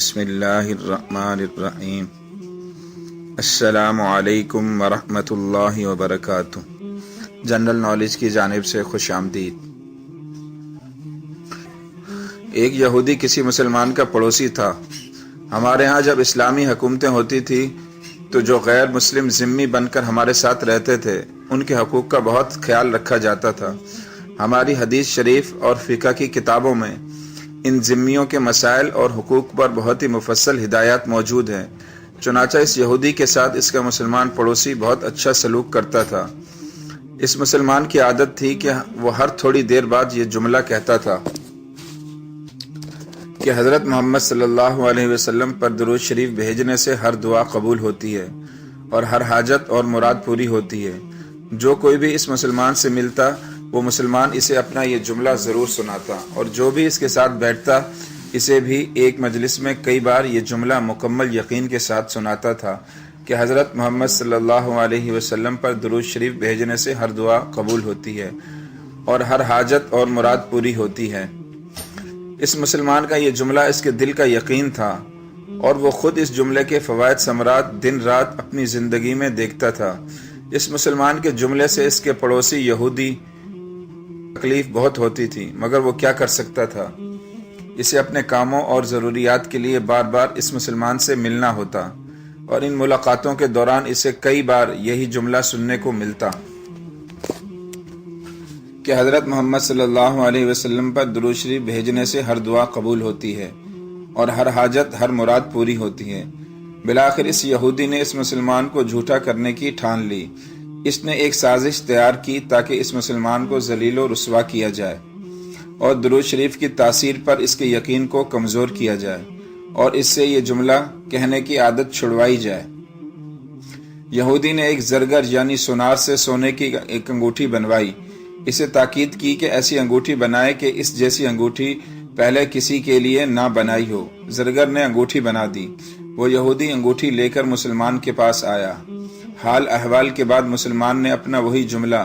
بسم اللہ الرحمن الرحیم۔ السلام علیکم ورحمۃ اللہ وبرکاتہ۔ جنرل نالج کی جانب سے خوش آمدید۔ ایک یہودی کسی مسلمان کا پڑوسی تھا۔ ہمارے ہاں جب اسلامی حکومتیں ہوتی تھی تو جو غیر مسلم ذمہ بن کر ہمارے ساتھ رہتے تھے ان کے حقوق کا بہت خیال رکھا جاتا تھا۔ ہماری حدیث شریف اور فقہ کی کتابوں میں ان ذمیوں کے مسائل اور حقوق پر بہت ہی مفصل ہدایات موجود ہیں۔ چنانچہ اس یہودی کے ساتھ اس کا مسلمان پڑوسی بہت اچھا سلوک کرتا تھا۔ اس مسلمان کی عادت تھی کہ وہ ہر تھوڑی دیر بعد یہ جملہ کہتا تھا کہ حضرت محمد صلی اللہ علیہ وسلم پر درود شریف بھیجنے سے ہر دعا قبول ہوتی ہے اور ہر حاجت اور مراد پوری ہوتی ہے۔ جو کوئی بھی اس مسلمان سے ملتا وہ مسلمان اسے اپنا یہ جملہ ضرور سناتا، اور جو بھی اس کے ساتھ بیٹھتا اسے بھی ایک مجلس میں کئی بار یہ جملہ مکمل یقین کے ساتھ سناتا تھا کہ حضرت محمد صلی اللہ علیہ وسلم پر درود شریف بھیجنے سے ہر دعا قبول ہوتی ہے اور ہر حاجت اور مراد پوری ہوتی ہے۔ اس مسلمان کا یہ جملہ اس کے دل کا یقین تھا، اور وہ خود اس جملے کے فوائد ثمرات دن رات اپنی زندگی میں دیکھتا تھا۔ اس مسلمان کے جملے سے اس کے پڑوسی یہودی تکلیف بہت ہوتی تھی، مگر وہ کیا کر سکتا تھا؟ اسے اپنے کاموں اور ضروریات کے لیے بار بار اس مسلمان سے ملنا ہوتا، اور ان ملاقاتوں کے دوران اسے کئی بار یہی جملہ سننے کو ملتا کہ حضرت محمد صلی اللہ علیہ وسلم پر درود شریف بھیجنے سے ہر دعا قبول ہوتی ہے اور ہر حاجت ہر مراد پوری ہوتی ہے۔ بالآخر اس یہودی نے اس مسلمان کو جھوٹا کرنے کی ٹھان لی۔ اس نے ایک سازش تیار کی تاکہ اس مسلمان کو ذلیل و رسوا کیا جائے اور درود شریف کی تاثیر پر اس کے یقین کو کمزور کیا جائے اور اس سے یہ جملہ کہنے کی عادت چھڑوائی جائے۔ یہودی نے ایک زرگر یعنی سونار سے سونے کی ایک انگوٹھی بنوائی۔ اسے تاکید کی کہ ایسی انگوٹھی بنائے کہ اس جیسی انگوٹھی پہلے کسی کے لیے نہ بنائی ہو۔ زرگر نے انگوٹھی بنا دی۔ وہ یہودی انگوٹھی لے کر مسلمان کے پاس آیا۔ حال احوال کے بعد مسلمان نے اپنا وہی جملہ،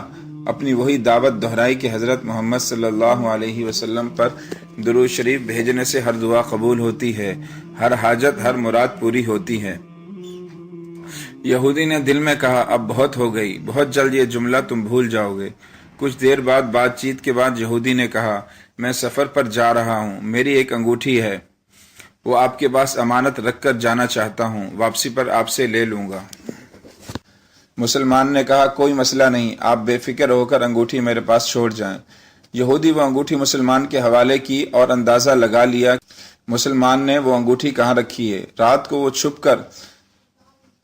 اپنی وہی دعوت دہرائی کہ حضرت محمد صلی اللہ علیہ وسلم پر درود شریف بھیجنے سے ہر دعا قبول ہوتی ہے، ہر حاجت ہر مراد پوری ہوتی ہے۔ یہودی نے دل میں کہا اب بہت ہو گئی، بہت جلد یہ جملہ تم بھول جاؤ گے۔ کچھ دیر بعد بات چیت کے بعد یہودی نے کہا میں سفر پر جا رہا ہوں، میری ایک انگوٹھی ہے، وہ آپ کے پاس امانت رکھ کر جانا چاہتا ہوں، واپسی پر آپ سے لے لوں گا۔ مسلمان نے کہا کوئی مسئلہ نہیں، آپ بے فکر ہو کر انگوٹھی میرے پاس چھوڑ جائیں۔ یہودی وہ انگوٹھی مسلمان کے حوالے کی اور اندازہ لگا لیا مسلمان نے وہ انگوٹھی کہاں رکھی ہے۔ رات کو وہ چھپ کر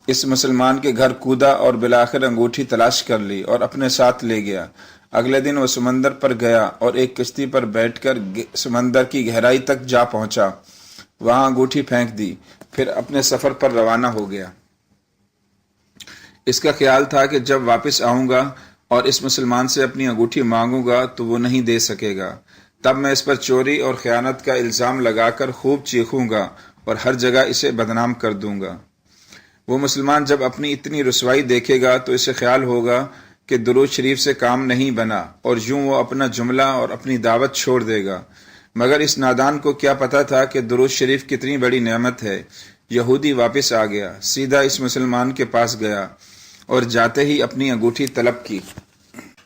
اس مسلمان کے گھر کودا اور بالآخر انگوٹھی تلاش کر لی اور اپنے ساتھ لے گیا۔ اگلے دن وہ سمندر پر گیا اور ایک کشتی پر بیٹھ کر سمندر کی گہرائی تک جا پہنچا، وہاں انگوٹھی پھینک دی، پھر اپنے سفر پر روانہ ہو گیا۔ اس کا خیال تھا کہ جب واپس آؤں گا اور اس مسلمان سے اپنی انگوٹھی مانگوں گا تو وہ نہیں دے سکے گا، تب میں اس پر چوری اور خیانت کا الزام لگا کر خوب چیخوں گا اور ہر جگہ اسے بدنام کر دوں گا۔ وہ مسلمان جب اپنی اتنی رسوائی دیکھے گا تو اسے خیال ہوگا کہ درود شریف سے کام نہیں بنا، اور یوں وہ اپنا جملہ اور اپنی دعوت چھوڑ دے گا۔ مگر اس نادان کو کیا پتا تھا کہ درود شریف کتنی بڑی نعمت ہے۔ یہودی واپس آ گیا، سیدھا اس مسلمان کے پاس گیا اور جاتے ہی اپنی انگوٹھی طلب کی۔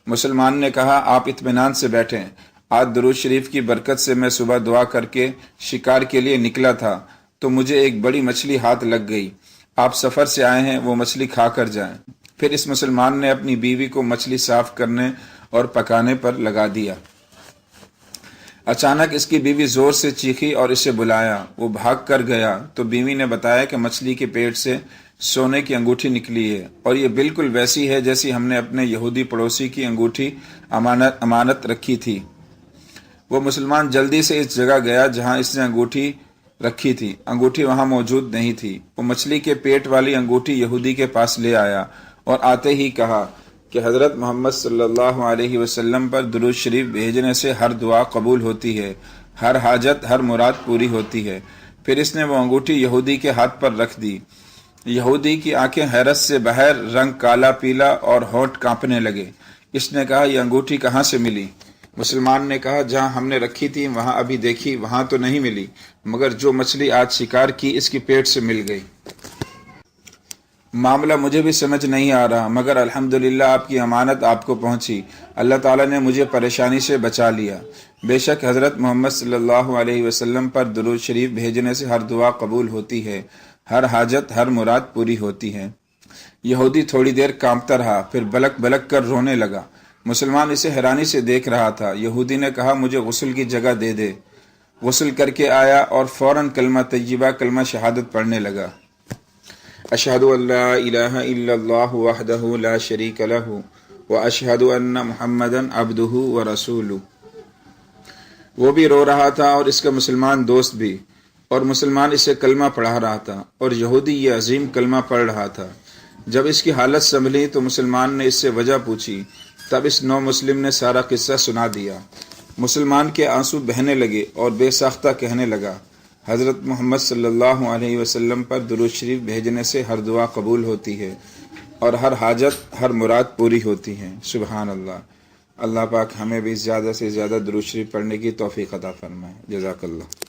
مسلمان نے کہا آپ اطمینان سے بیٹھیں، آج درود شریف کی برکت سے میں صبح دعا کر کے شکار کے لیے نکلا تھا تو مجھے ایک بڑی مچھلی ہاتھ لگ گئی، آپ سفر سے آئے ہیں، وہ مچھلی کھا کر جائیں۔ پھر اس مسلمان نے اپنی بیوی کو مچھلی صاف کرنے اور پکانے پر لگا دیا۔ اچانک اس کی بیوی زور سے چیخی اور اسے بلایا۔ وہ بھاگ کر گیا تو بیوی نے بتایا کہ مچھلی کے پیٹ سے سونے کی انگوٹھی نکلی ہے، اور یہ بالکل ویسی ہے جیسی ہم نے اپنے یہودی پڑوسی کی انگوٹھی امانت رکھی تھی۔ وہ مسلمان جلدی سے اس جگہ گیا جہاں اس نے انگوٹھی رکھی تھی۔ انگوٹھی وہاں موجود نہیں تھی۔ وہ مچھلی کے پیٹ والی انگوٹھی یہودی کے پاس لے آیا اور آتے ہی کہا کہ حضرت محمد صلی اللہ علیہ وسلم پر درود شریف بھیجنے سے ہر دعا قبول ہوتی ہے، ہر حاجت ہر مراد پوری ہوتی ہے۔ پھر اس نے وہ انگوٹھی یہودی کے ہاتھ پر رکھ دی۔ یہودی کی آنکھیں حیرت سے باہر، رنگ کالا پیلا اور ہونٹ کانپنے لگے۔ اس نے کہا یہ انگوٹھی کہاں سے ملی؟ مسلمان نے کہا جہاں ہم نے رکھی تھی وہاں ابھی دیکھی، وہاں تو نہیں ملی، مگر جو مچھلی آج شکار کی اس کی پیٹ سے مل گئی۔ معاملہ مجھے بھی سمجھ نہیں آ رہا، مگر الحمدللہ آپ کی امانت آپ کو پہنچی، اللہ تعالیٰ نے مجھے پریشانی سے بچا لیا۔ بے شک حضرت محمد صلی اللہ علیہ وسلم پر درود شریف بھیجنے سے ہر دعا قبول ہوتی ہے، ہر حاجت ہر مراد پوری ہوتی ہے۔ یہودی تھوڑی دیر کانپتا رہا، پھر بلک بلک کر رونے لگا۔ مسلمان اسے حیرانی سے دیکھ رہا تھا۔ یہودی نے کہا مجھے غسل کی جگہ دے دے۔ غسل کر کے آیا اور فوراً کلمہ طیبہ کلمہ شہادت پڑھنے لگا۔ اشہد ان لا الہ الا اللہ وحدہ لا شریک لہ واشہد ان محمدا عبدہ ورسولہ۔ وہ بھی رو رہا تھا اور اس کا مسلمان دوست بھی، اور مسلمان اسے کلمہ پڑھا رہا تھا اور یہودی یہ عظیم کلمہ پڑھ رہا تھا۔ جب اس کی حالت سنبھلی تو مسلمان نے اس سے وجہ پوچھی، تب اس نو مسلم نے سارا قصہ سنا دیا۔ مسلمان کے آنسو بہنے لگے اور بے ساختہ کہنے لگا، حضرت محمد صلی اللہ علیہ وسلم پر درود شریف بھیجنے سے ہر دعا قبول ہوتی ہے اور ہر حاجت ہر مراد پوری ہوتی ہے۔ سبحان اللہ۔ اللہ پاک ہمیں بھی زیادہ سے زیادہ درود شریف پڑھنے کی توفیق عطا فرمائے۔ جزاک اللہ۔